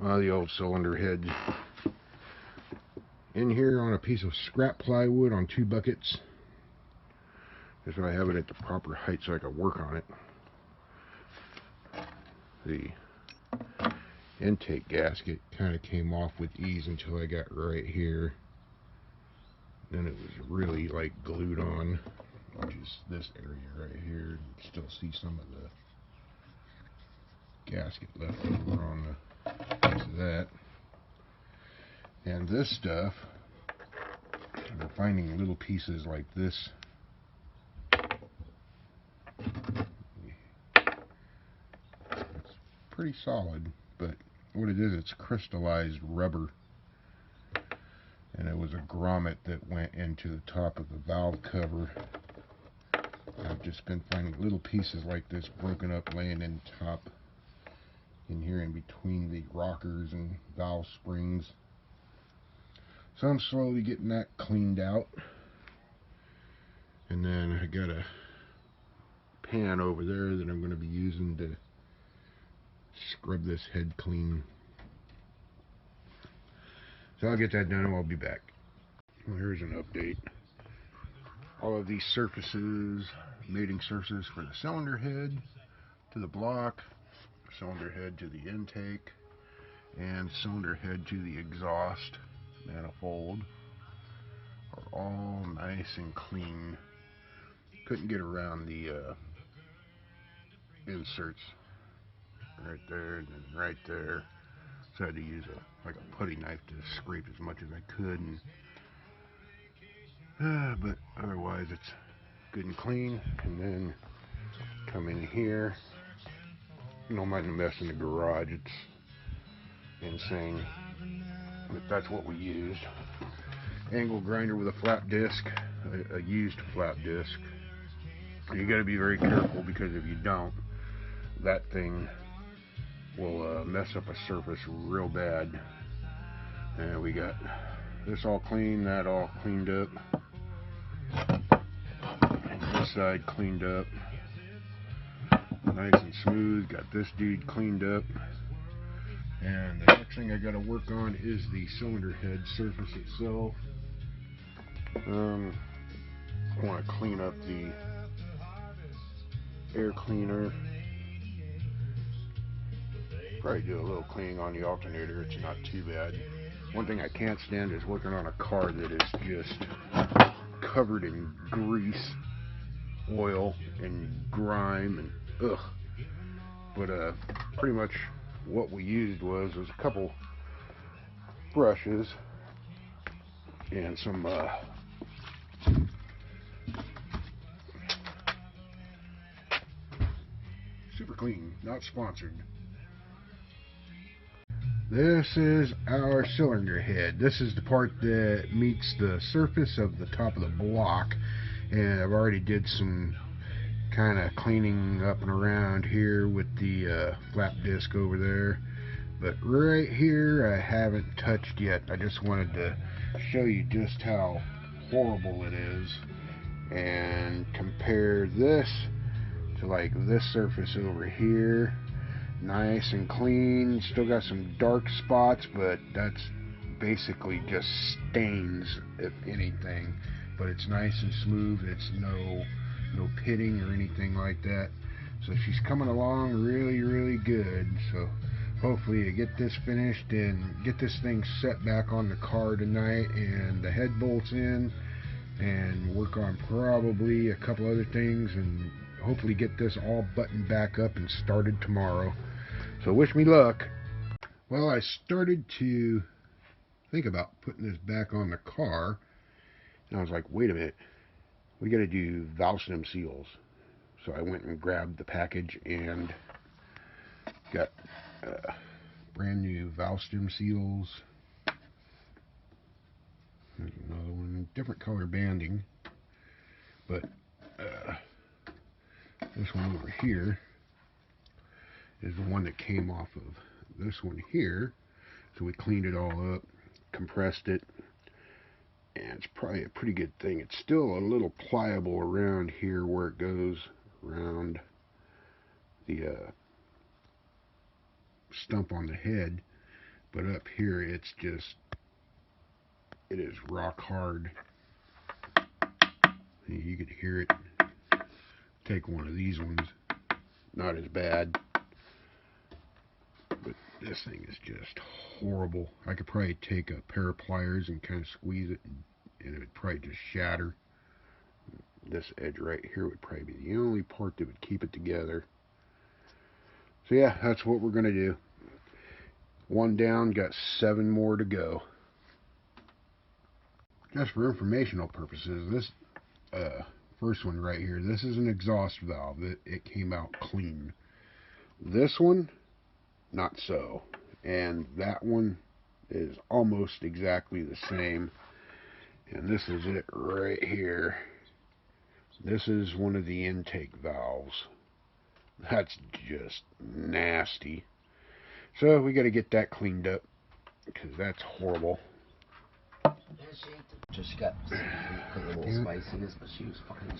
The old cylinder head in here on a piece of scrap plywood on 2 buckets. Just so I have it at the proper height so I can work on it. The intake gasket kind of came off with ease until I got right here. Then it was really like glued on, which is this area right here. You can still see some of the gasket left over on the piece of that. And this stuff, I'm finding little pieces like this. It's pretty solid, but what it is, it's crystallized rubber. And it was a grommet that went into the top of the valve cover. I've just been finding little pieces like this broken up laying in top in here in between the rockers and valve springs. So I'm slowly getting that cleaned out. And then I got a pan over there that I'm going to be using to scrub this head clean. So I'll get that done and I'll be back. Well, here's an update. All of these surfaces, mating surfaces for the cylinder head to the block, cylinder head to the intake, and cylinder head to the exhaust manifold are all nice and clean. Couldn't get around the inserts right there and then right there. So I had to use like a putty knife to scrape as much as I could. But otherwise it's good and clean. And then come in here. You don't mind the mess in the garage. It's insane. But that's what we used. Angle grinder with a flat disc, a used flat disc. You got to be very careful because if you don't, that thing will mess up a surface real bad. And we got this all clean, that all cleaned up, and this side cleaned up, nice and smooth. Got this dude cleaned up. And the next thing I got to work on is the cylinder head surface itself. I want to clean up the air cleaner. Probably do a little cleaning on the alternator. It's not too bad. One thing I can't stand is working on a car that is just covered in grease, oil, and grime, and ugh. But pretty much what we used was a couple brushes and some Super Clean, not sponsored. This is our cylinder head. This is the part that meets the surface of the top of the block, and I've already did some kind of cleaning up and around here with the flap disc over there, but right here I haven't touched yet. I just wanted to show you just how horrible it is and compare this to like this surface over here. Nice and clean, still got some dark spots, but that's basically just stains if anything. But it's nice and smooth. It's no pitting or anything like that. So she's coming along really good. So hopefully to get this finished and get this thing set back on the car tonight and the head bolts in, and work on probably a couple other things, and hopefully get this all buttoned back up and started tomorrow. So wish me luck. Well, I started to think about putting this back on the car, and I was like, wait a minute, we got to do valve stem seals. So I went and grabbed the package and got brand new valve stem seals. There's another one, different color banding, but this one over here is the one that came off of this one here. So we cleaned it all up, compressed it, and it's probably a pretty good thing. It's still a little pliable around here where it goes around the stump on the head, but up here it is rock hard. You could hear it. Take one of these ones, not as bad, but this thing is just horrible. I could probably take a pair of pliers and kind of squeeze it, and it would probably just shatter. This edge right here would probably be the only part that would keep it together. So yeah, that's what we're going to do. One down, got 7 more to go. Just for informational purposes, this first one right here, this is an exhaust valve. It came out clean. This one, not so. And that one is almost exactly the same. And this is it right here. This is one of the intake valves. That's just nasty. So we got to get that cleaned up, because that's horrible. Just got a little spiciness, but she was fine.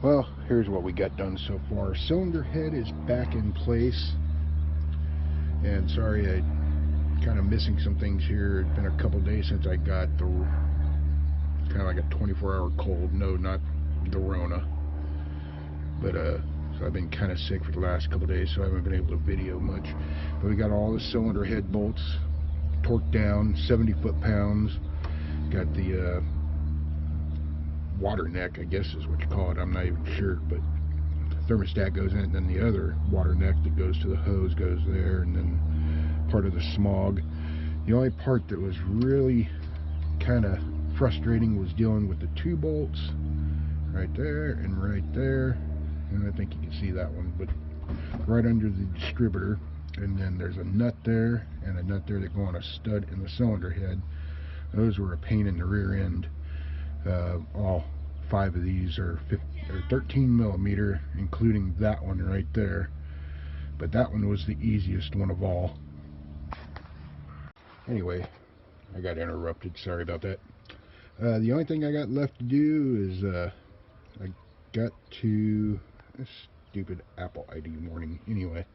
Well, here's what we got done so far. Cylinder head is back in place. And sorry, I'm kind of missing some things here. It's been a couple days since I got the kind of like a 24-hour cold. No, not the Rona. But so I've been kind of sick for the last couple days, so I haven't been able to video much. But we got all the cylinder head bolts torqued down, 70 foot-pounds. Got the water neck, I guess is what you call it. I'm not even sure, but the thermostat goes in, and then the other water neck that goes to the hose goes there, and then part of the smog. The only part that was really kind of frustrating was dealing with the 2 bolts right there and right there, and I think you can see that one, but right under the distributor. And then there's a nut there and a nut there that go on a stud in the cylinder head. Those were a pain in the rear end. All 5 of these are 13 millimeter, including that one right there. But that one was the easiest one of all. Anyway, I got interrupted. Sorry about that. The only thing I got left to do is I got to this stupid Apple ID warning. Anyway,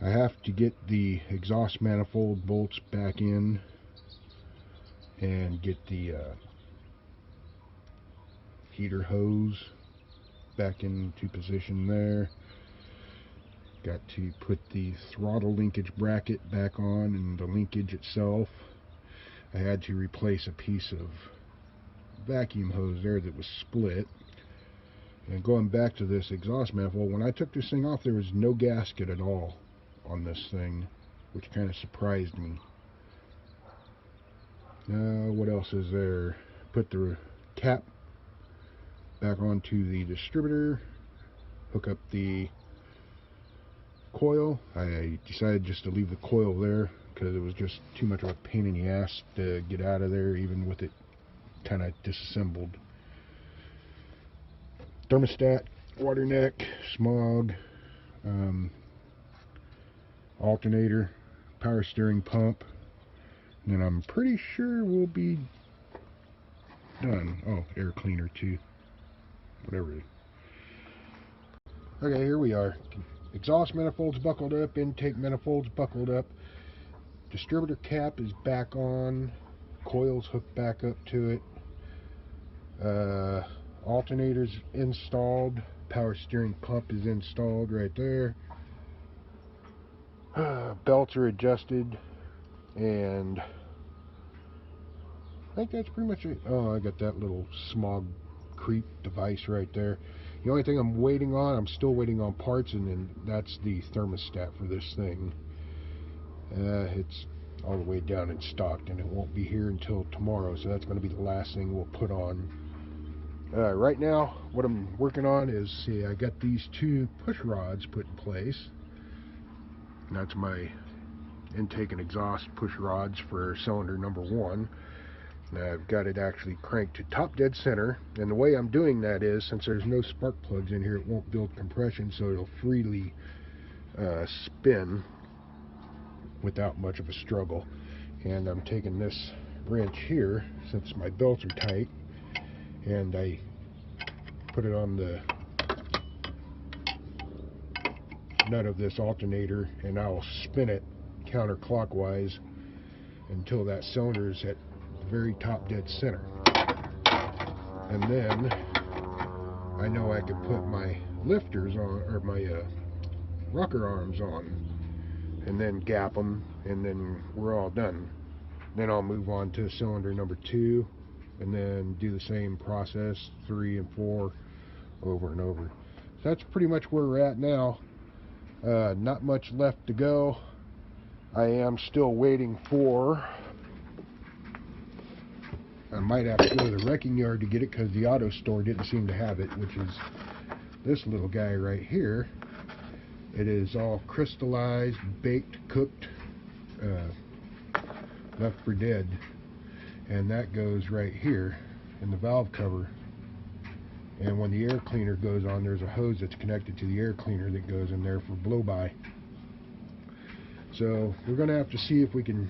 I have to get the exhaust manifold bolts back in and get the heater hose back into position there. Got to put the throttle linkage bracket back on and the linkage itself. I had to replace a piece of vacuum hose there that was split. And going back to this exhaust manifold, when I took this thing off, there was no gasket at all on this thing, which kind of surprised me. What else is there? Put the cap back onto the distributor, hook up the coil. I decided just to leave the coil there because it was just too much of a pain in the ass to get out of there, even with it kind of disassembled. Thermostat, water neck, smog, alternator, power steering pump, and then I'm pretty sure we'll be done. Oh, air cleaner too. Whatever. Okay, here we are. Exhaust manifolds buckled up, intake manifolds buckled up. Distributor cap is back on. Coils hooked back up to it. Alternator's installed. Power steering pump is installed right there. Belts are adjusted, and I think that's pretty much it. Oh, I got that little smog creep device right there. The only thing I'm waiting on, I'm still waiting on parts, and then that's the thermostat for this thing. It's all the way down in stock, and it won't be here until tomorrow, so that's going to be the last thing we'll put on. Right now, what I'm working on is, see, I got these 2 push rods put in place. And that's my intake and exhaust push rods for cylinder number 1. I've got it actually cranked to top dead center, and the way I'm doing that is, since there's no spark plugs in here, it won't build compression, so it'll freely spin without much of a struggle. And I'm taking this wrench here, since my belts are tight, and I put it on the nut of this alternator, and I'll spin it counterclockwise until that cylinder is at the very top dead center. And then I know I could put my lifters on, or my rocker arms on, and then gap them, and then we're all done. Then I'll move on to cylinder number 2, and then do the same process 3 and 4 over and over. So that's pretty much where we're at now. Not much left to go. I am still waiting for, I might have to go to the wrecking yard to get it because the auto store didn't seem to have it, which is this little guy right here. It is all crystallized, baked, cooked, left for dead, and that goes right here in the valve cover. And when the air cleaner goes on, there's a hose that's connected to the air cleaner that goes in there for blow by. So we're going to have to see if we can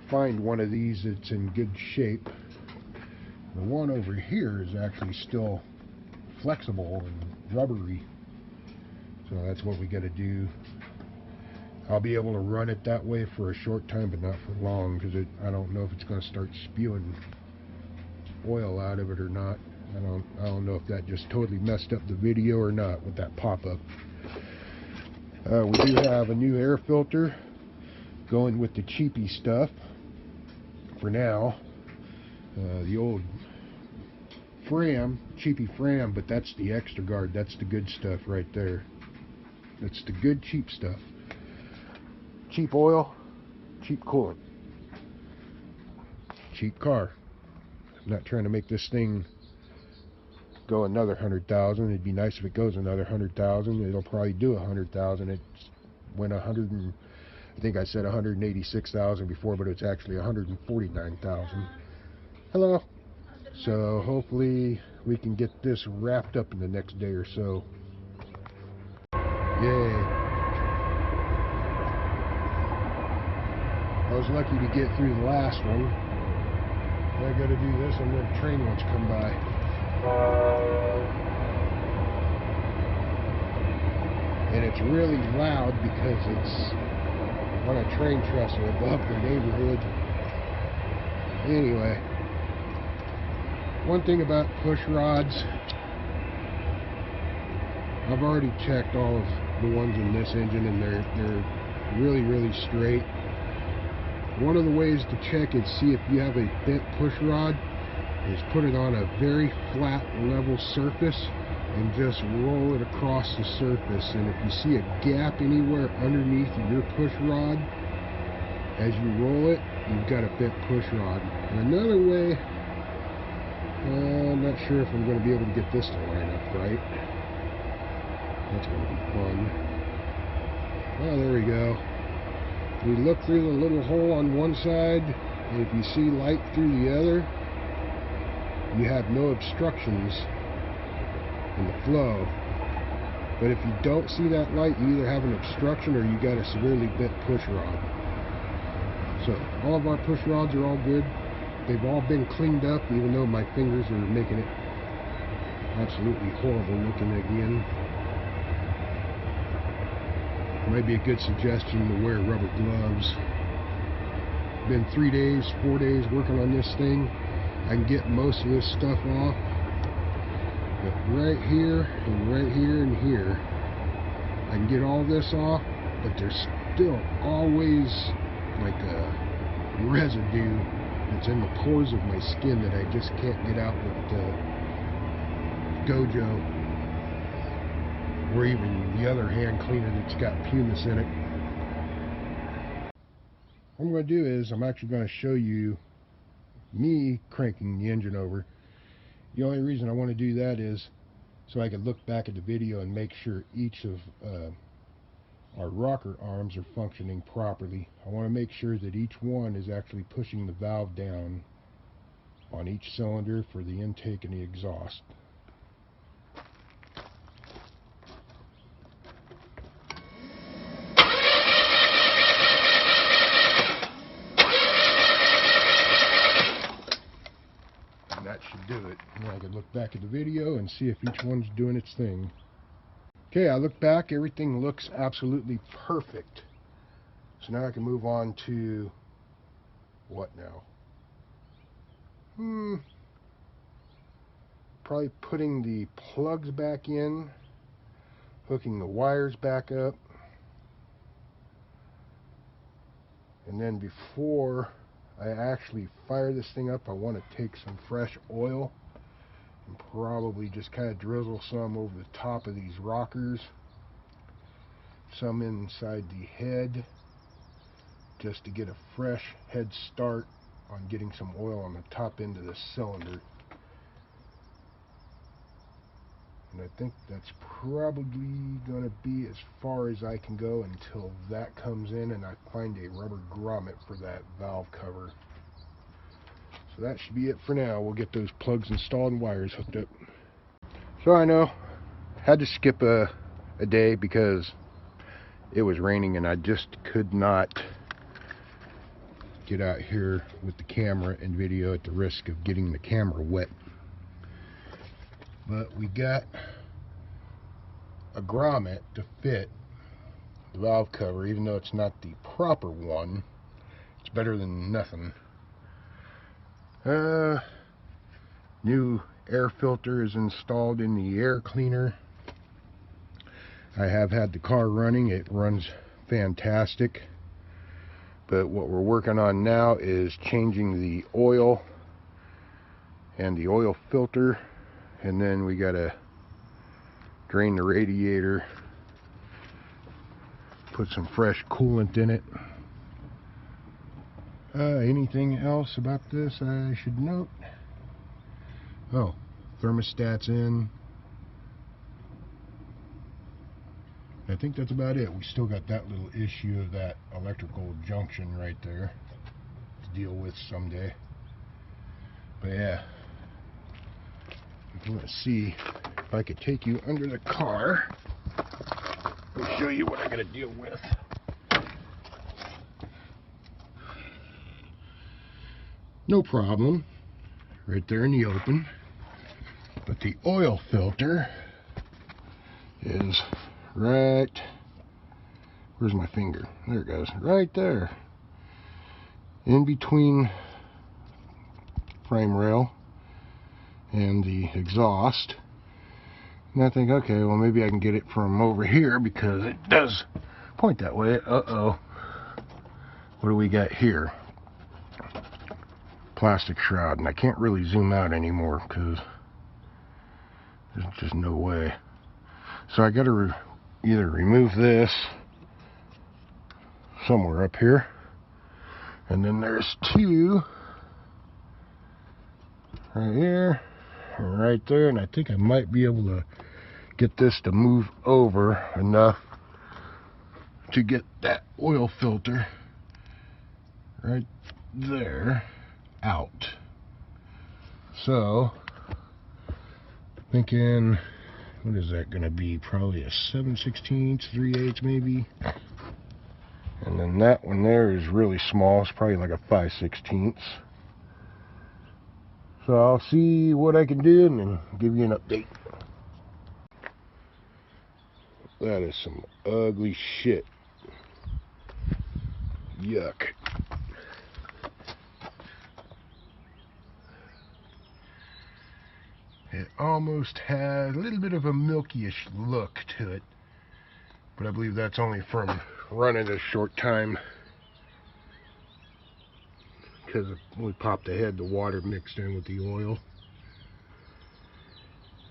find one of these that's in good shape. The one over here is actually still flexible and rubbery, so that's what we got to do. I'll be able to run it that way for a short time, but not for long, because I don't know if it's going to start spewing oil out of it or not. I don't know if that just totally messed up the video or not with that pop-up. We do have a new air filter going with the cheapy stuff for now. The old Fram, cheapy Fram, but that's the extra guard. That's the good stuff right there. That's the good cheap stuff. Cheap oil, cheap coolant, cheap car. I'm not trying to make this thing go another 100,000. It'd be nice if it goes another 100,000. It'll probably do 100,000. It went 100 and I think I said 186,000 before, but it's actually 149,000. Hello. So hopefully we can get this wrapped up in the next day or so. Yay. I was lucky to get through the last one. I gotta do this and then the train wants to come by. And it's really loud because it's on a train trestle above the neighborhood. Anyway, one thing about push rods, I've already checked all of the ones in this engine, and they're really straight. One of the ways to check and see if you have a bent push rod is put it on a very flat, level surface and just roll it across the surface. And if you see a gap anywhere underneath your push rod, as you roll it, you've got a bent push rod. And another way, I'm not sure if I'm going to be able to get this to line up right. That's going to be fun. Oh, there we go. We look through the little hole on one side, and if you see light through the other, you have no obstructions in the flow. But if you don't see that light, you either have an obstruction or you got a severely bent push rod. So all of our push rods are all good. They've all been cleaned up, even though my fingers are making it absolutely horrible looking again. Might be a good suggestion to wear rubber gloves. Been 3 days, 4 days working on this thing. I can get most of this stuff off, but right here and right here and here, I can get all this off, but there's still always like a residue that's in the pores of my skin that I just can't get out with the Gojo, or even the other hand cleaner that's got pumice in it. What I'm going to do is I'm actually going to show you me cranking the engine over. The only reason I want to do that is so I can look back at the video and make sure each of our rocker arms are functioning properly. I want to make sure that each one is actually pushing the valve down on each cylinder for the intake and the exhaust. That should do it. Now I can look back at the video and see if each one's doing its thing. Okay, I look back, everything looks absolutely perfect. So now I can move on to what now? Probably putting the plugs back in, hooking the wires back up, and then before I actually fire this thing up, I want to take some fresh oil and probably just kind of drizzle some over the top of these rockers, some inside the head, just to get a fresh head start on getting some oil on the top end of the cylinder. And I think that's probably going to be as far as I can go until that comes in and I find a rubber grommet for that valve cover. So that should be it for now. We'll get those plugs installed and wires hooked up. So I know, had to skip a day because it was raining and I just could not get out here with the camera and video at the risk of getting the camera wet. But we got a grommet to fit the valve cover, even though it's not the proper one. It's better than nothing. New air filter is installed in the air cleaner. I have had the car running. It runs fantastic. But what we're working on now is changing the oil and the oil filter, and then we gotta drain the radiator, put some fresh coolant in it. Anything else about this I should note? Oh, thermostat's in. I think that's about it. We still got that little issue of that electrical junction right there to deal with someday. But yeah, if you want to see if I could take you under the car, I'll show you what I got to deal with. No problem, right there in the open. But the oil filter is right, where's my finger? There it goes, right there, in between frame rail and the exhaust. And I think, okay, well maybe I can get it from over here because it does point that way. Uh-oh. What do we got here? Plastic shroud, and I can't really zoom out anymore because there's just no way. So I got to either remove this somewhere up here, and then there's two right here and right there, and I think I might be able to get this to move over enough to get that oil filter right there out. So thinking, what is that going to be? Probably a 7/16, 3/8 maybe. And then that one there is really small. It's probably like a 5/16. So I'll see what I can do and then give you an update. That is some ugly shit. Yuck. It almost has a little bit of a milky-ish look to it, but I believe that's only from running a short time, because when we popped the head, the water mixed in with the oil.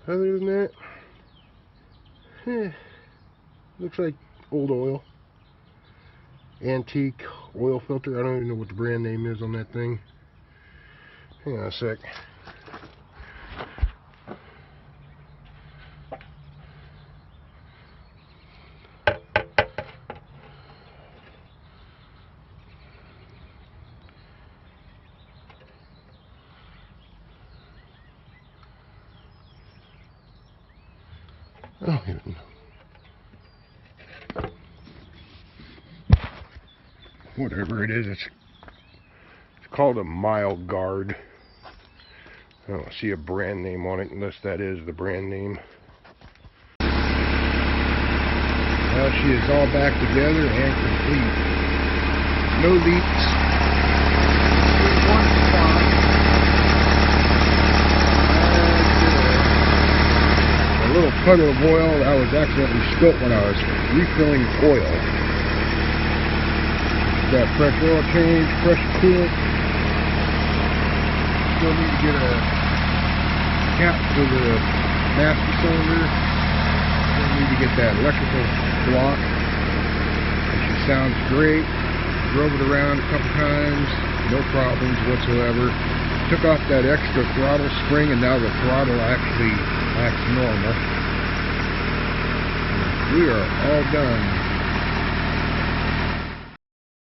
Other than that, looks like old oil. Antique oil filter. I don't even know what the brand name is on that thing. Hang on a sec. I don't even know. Whatever it is, it's called a mile guard. I don't see a brand name on it unless that is the brand name. Well, she is all back together and complete. No leaks. One spot. A little puddle of oil that was accidentally spilt when I was refilling oil. Got fresh oil change, fresh coolant. Still need to get a cap for the master cylinder. Still need to get that electrical block. She sounds great. Drove it around a couple times, no problems whatsoever. Took off that extra throttle spring and now the throttle actually acts normal. We are all done.